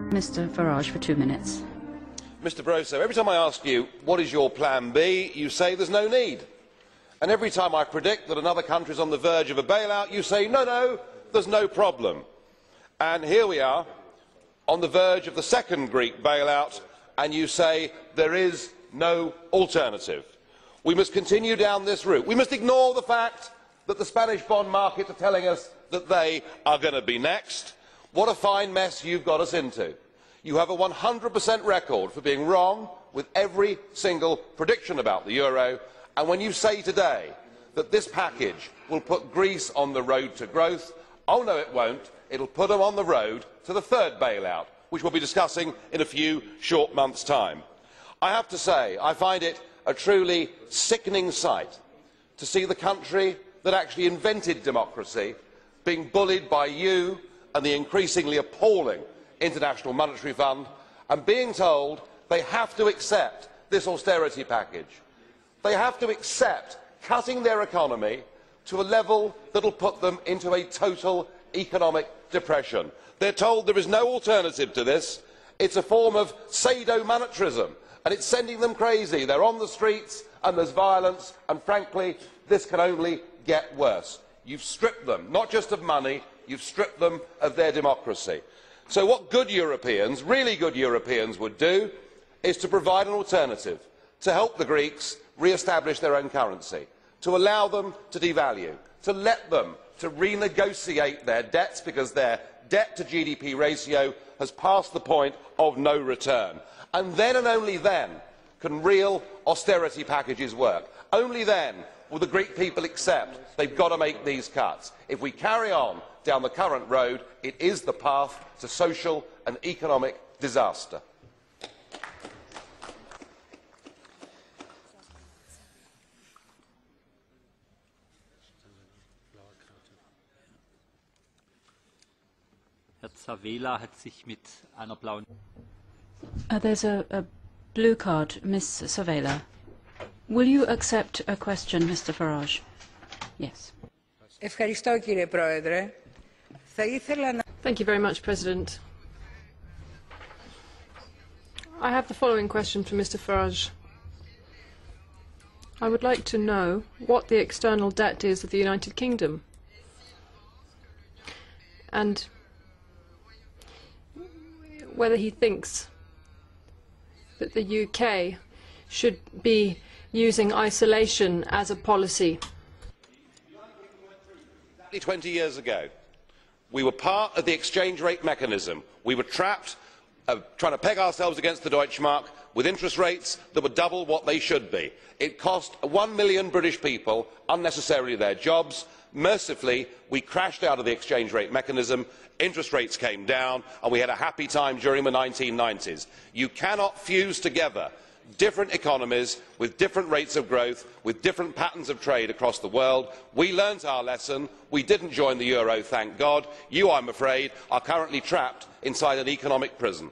Mr. Farage for 2 minutes. Mr. Barroso, every time I ask you what is your plan B, you say there's no need. And every time I predict that another country is on the verge of a bailout, you say no, there's no problem. And here we are on the verge of the second Greek bailout, and you say there is no alternative. We must continue down this route. We must ignore the fact that the Spanish bond markets are telling us that they are going to be next. What a fine mess you've got us into. You have a 100% record for being wrong with every single prediction about the euro, and when you say today that this package will put Greece on the road to growth, oh no it won't, it will put them on the road to the third bailout, which we'll be discussing in a few short months' time. I have to say, I find it a truly sickening sight to see the country that actually invented democracy being bullied by you and the increasingly appalling International Monetary Fund, and being told they have to accept this austerity package. They have to accept cutting their economy to a level that will put them into a total economic depression. They are told there is no alternative to this. It's a form of sadomonetarism, and it's sending them crazy. They're on the streets and there's violence, and frankly, this can only get worse. You've stripped them, not just of money, you've stripped them of their democracy. So what good Europeans, really good Europeans, would do is to provide an alternative, to help the Greeks re-establish their own currency, to allow them to devalue, to let them to renegotiate their debts because their debt to GDP ratio has passed the point of no return. And then and only then can real austerity packages work. Only then will the Greek people accept they've got to make these cuts. If we carry on down the current road, it is the path to social and economic disaster. Herr Tzavela hat sich mit einer blauen... There's a blue card, Ms. Savela. Will you accept a question, Mr. Farage? Yes. Thank you very much, President. I have the following question for Mr. Farage. I would like to know what the external debt is of the United Kingdom, and whether he thinks that the UK should be using isolation as a policy. 20 years ago, we were part of the exchange rate mechanism. We were trapped trying to peg ourselves against the Deutschmark with interest rates that were double what they should be. It cost 1 million British people unnecessarily their jobs. Mercifully, we crashed out of the exchange rate mechanism, interest rates came down, and we had a happy time during the 1990s. You cannot fuse together different economies with different rates of growth, with different patterns of trade across the world. We learnt our lesson. We didn't join the euro, thank God. You, I'm afraid, are currently trapped inside an economic prison.